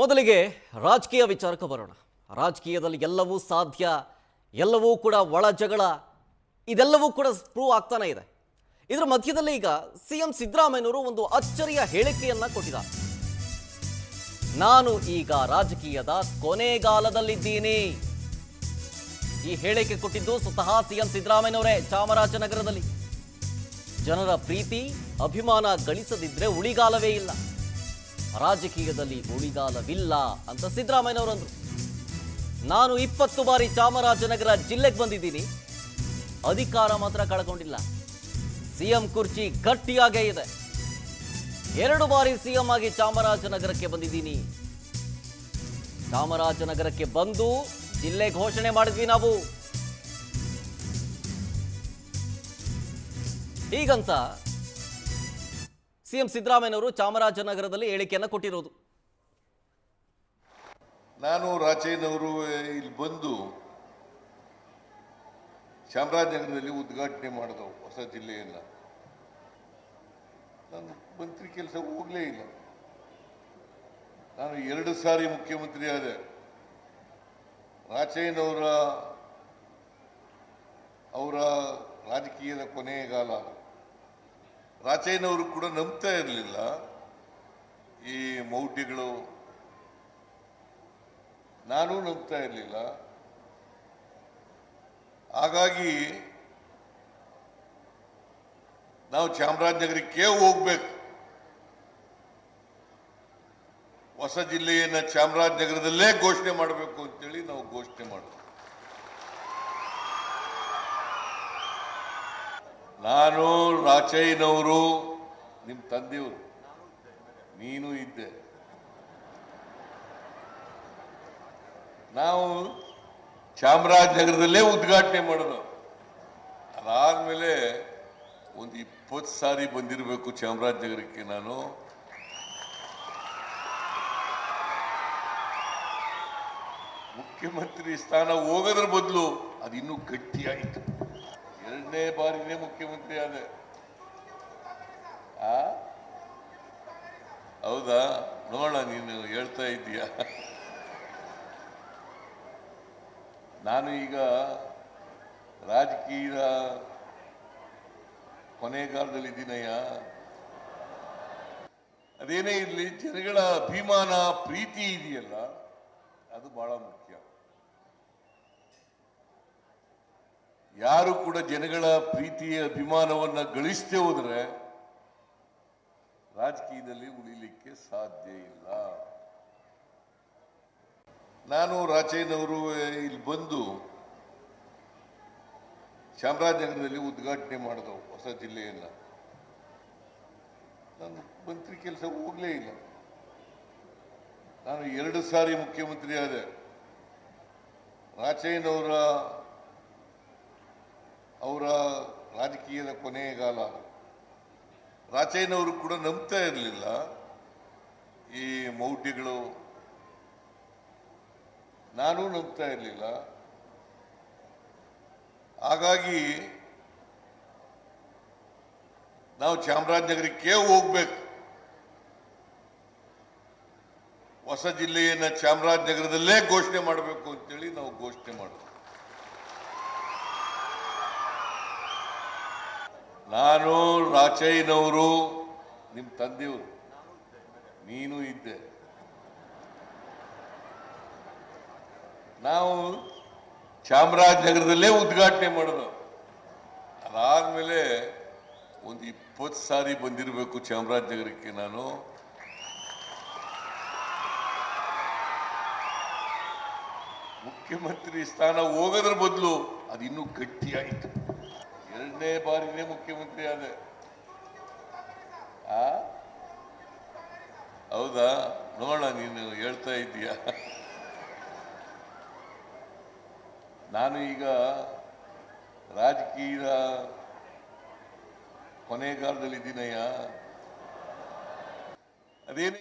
ಮೊದಲಿಗೆ ರಾಜಕೀಯ ವಿಚಾರಕ್ಕೆ ಬರೋಣ. ರಾಜಕೀಯದಲ್ಲಿ ಎಲ್ಲವೂ ಸಾಧ್ಯ, ಎಲ್ಲವೂ ಕೂಡ ಒಳ ಜಗಳ, ಇದೆಲ್ಲವೂ ಕೂಡ ಪ್ರೂವ್ ಆಗ್ತಾನೆ ಇದೆ. ಇದರ ಮಧ್ಯದಲ್ಲಿ ಈಗ ಸಿಎಂ ಸಿದ್ದರಾಮಯ್ಯನವರು ಒಂದು ಅಚ್ಚರಿಯ ಹೇಳಿಕೆಯನ್ನ ಕೊಟ್ಟಿದ್ದಾರೆ. ನಾನು ಈಗ ರಾಜಕೀಯದ ಕೊನೆಗಾಲದಲ್ಲಿದ್ದೀನಿ. ಈ ಹೇಳಿಕೆ ಕೊಟ್ಟಿದ್ದು ಸ್ವತಃ ಸಿಎಂ ಸಿದ್ದರಾಮಯ್ಯನವರೇ ಚಾಮರಾಜನಗರದಲ್ಲಿ. ಜನರ ಪ್ರೀತಿ ಅಭಿಮಾನ ಗಳಿಸದಿದ್ರೆ ಉಳಿಗಾಲವೇ ಇಲ್ಲ, ರಾಜಕೀಯದಲ್ಲಿ ಉಳಿಗಾಲವಿಲ್ಲ ಅಂತ ಸಿದ್ದರಾಮಯ್ಯನವರು ಅಂದರು. ನಾನು 20 ಬಾರಿ ಚಾಮರಾಜನಗರ ಜಿಲ್ಲೆಗೆ ಬಂದಿದ್ದೀನಿ, ಅಧಿಕಾರ ಮಾತ್ರ ಕಳ್ಕೊಂಡಿಲ್ಲ. ಸಿಎಂ ಕುರ್ಚಿ ಗಟ್ಟಿಯಾಗೇ ಇದೆ. 2 ಬಾರಿ ಸಿಎಂ ಆಗಿ ಚಾಮರಾಜನಗರಕ್ಕೆ ಬಂದಿದ್ದೀನಿ. ಚಾಮರಾಜನಗರಕ್ಕೆ ಬಂದು ಜಿಲ್ಲೆ ಘೋಷಣೆ ಮಾಡಿದ್ವಿ ನಾವು. ಹೀಗಂತ ಸಿಎಂ ಸಿದ್ದರಾಮಯ್ಯನವರು ಚಾಮರಾಜನಗರದಲ್ಲಿ ಹೇಳಿಕೆಯನ್ನು ಕೊಟ್ಟಿರೋದು. ನಾನು ರಾಚಯ್ಯನವರು ಇಲ್ಲಿ ಬಂದು ಚಾಮರಾಜನಗರದಲ್ಲಿ ಉದ್ಘಾಟನೆ ಮಾಡಿದವು ಹೊಸ ಜಿಲ್ಲೆಯನ್ನ. ನಾನು ಮಂತ್ರಿ ಕೆಲಸ ಹೋಗಲೇ ಇಲ್ಲ. ನಾನು 2 ಸಾರಿ ಮುಖ್ಯಮಂತ್ರಿ ಆದೆ. ರಾಚಯ್ಯನವರ ರಾಜಕೀಯದ ಕೊನೆಗಾಲ. ರಾಚಯ್ಯನವರು ಕೂಡ ನಂಬ್ತಾ ಇರಲಿಲ್ಲ ಈ ಮೌಢ್ಯಗಳು, ನಾನು ನಂಬ್ತಾ ಇರಲಿಲ್ಲ. ಹಾಗಾಗಿ ನಾವು ಚಾಮರಾಜನಗರಕ್ಕೆ ಹೋಗ್ಬೇಕು, ಹೊಸ ಜಿಲ್ಲೆಯನ್ನ ಚಾಮರಾಜನಗರದಲ್ಲೇ ಘೋಷಣೆ ಮಾಡಬೇಕು ಅಂತೇಳಿ ನಾವು ಘೋಷಣೆ ಮಾಡಿದ್ವಿ. ನಾನು ರಾಚಯ್ಯನವರು ನಿಮ್ಮ ತಂದೆಯವರು, ನೀನು ಇದ್ದೆ. ನಾವು ಚಾಮರಾಜನಗರದಲ್ಲೇ ಉದ್ಘಾಟನೆ ಮಾಡೋದು. ಅದಾದ್ಮೇಲೆ ಒಂದು 20 ಸಾರಿ ಬಂದಿರಬೇಕು ಚಾಮರಾಜನಗರಕ್ಕೆ. ನಾನು ಮುಖ್ಯಮಂತ್ರಿ ಸ್ಥಾನ ಹೋಗೋದ್ರ ಬದಲು ಅದು ಇನ್ನೂ ಗಟ್ಟಿಯಾಯಿತು. 2ನೇ ಬಾರಿನೇ ಮುಖ್ಯಮಂತ್ರಿ ಆದೆ. ಹೌದಾ? ನೋಡ, ನೀನು ಹೇಳ್ತಾ ಇದ್ದೀಯ. ನಾನು ಈಗ ರಾಜಕೀಯ ಕೊನೆಗಾಲದಲ್ಲಿದ್ದೀನಯ್ಯ. ಅದೇನೇ ಇರಲಿ, ಜನಗಳ ಅಭಿಮಾನ ಪ್ರೀತಿ ಇದೆಯಲ್ಲ, ಅದು ಬಹಳ ಮುಖ್ಯ. ಯಾರು ಕೂಡ ಜನಗಳ ಪ್ರೀತಿಯ ಅಭಿಮಾನವನ್ನ ಗಳಿಸದೆ ಹೋದ್ರೆ ರಾಜಕೀಯದಲ್ಲಿ ಉಳಿಲಿಕ್ಕೆ ಸಾಧ್ಯ ಇಲ್ಲ. ನಾನು ರಾಚಯ್ಯನವರು ಇಲ್ಲಿ ಬಂದು ಚಾಮರಾಜನಗರದಲ್ಲಿ ಉದ್ಘಾಟನೆ ಮಾಡಿದವು ಹೊಸ ಜಿಲ್ಲೆಯನ್ನ. ನಾನು ಮಂತ್ರಿ ಕೆಲಸ ಹೋಗಲೇ ಇಲ್ಲ. ನಾನು 2 ಸಾರಿ ಮುಖ್ಯಮಂತ್ರಿ ಆದೆ. ರಾಚಯ್ಯನವರ ರಾಜಕೀಯದ ಕೊನೆಗಾಲ. ರಾಚಯ್ಯನವರು ಕೂಡ ನಂಬ್ತಾ ಇರಲಿಲ್ಲ ಈ ಮೌಢ್ಯಗಳು, ನಾನು ನಂಬ್ತಾ ಇರಲಿಲ್ಲ. ಹಾಗಾಗಿ ನಾವು ಚಾಮರಾಜನಗರಕ್ಕೆ ಹೋಗ್ಬೇಕು, ಹೊಸ ಜಿಲ್ಲೆಯನ್ನ ಚಾಮರಾಜನಗರದಲ್ಲೇ ಘೋಷಣೆ ಮಾಡಬೇಕು ಅಂತೇಳಿ ನಾವು ಘೋಷಣೆ ಮಾಡಿದ್ವಿ. ನಾನು ರಾಚಯ್ಯನವರು ನಿಮ್ಮ ತಂದೆಯವರು, ನೀನು ಇದ್ದೆ. ನಾವು ಚಾಮರಾಜನಗರದಲ್ಲೇ ಉದ್ಘಾಟನೆ ಮಾಡೋದು. ಅದಾದ್ಮೇಲೆ ಒಂದು 20 ಸಾರಿ ಬಂದಿರಬೇಕು ಚಾಮರಾಜನಗರಕ್ಕೆ. ನಾನು ಮುಖ್ಯಮಂತ್ರಿ ಸ್ಥಾನ ಹೋಗೋದ್ರ ಬದಲು ಅದು ಇನ್ನೂ ಗಟ್ಟಿಯಾಯಿತು. 2ನೇ ಬಾರಿನೇ ಮುಖ್ಯಮಂತ್ರಿ ಆದೆ. ಹೌದಾ? ನೋಡ, ನೀನು ಹೇಳ್ತಾ ಇದ್ದೀಯ. ನಾನು ಈಗ ರಾಜಕೀಯ ಕೊನೆಗಾಲದಲ್ಲಿದ್ದೀನಯ್ಯ. ಅದೇನೇ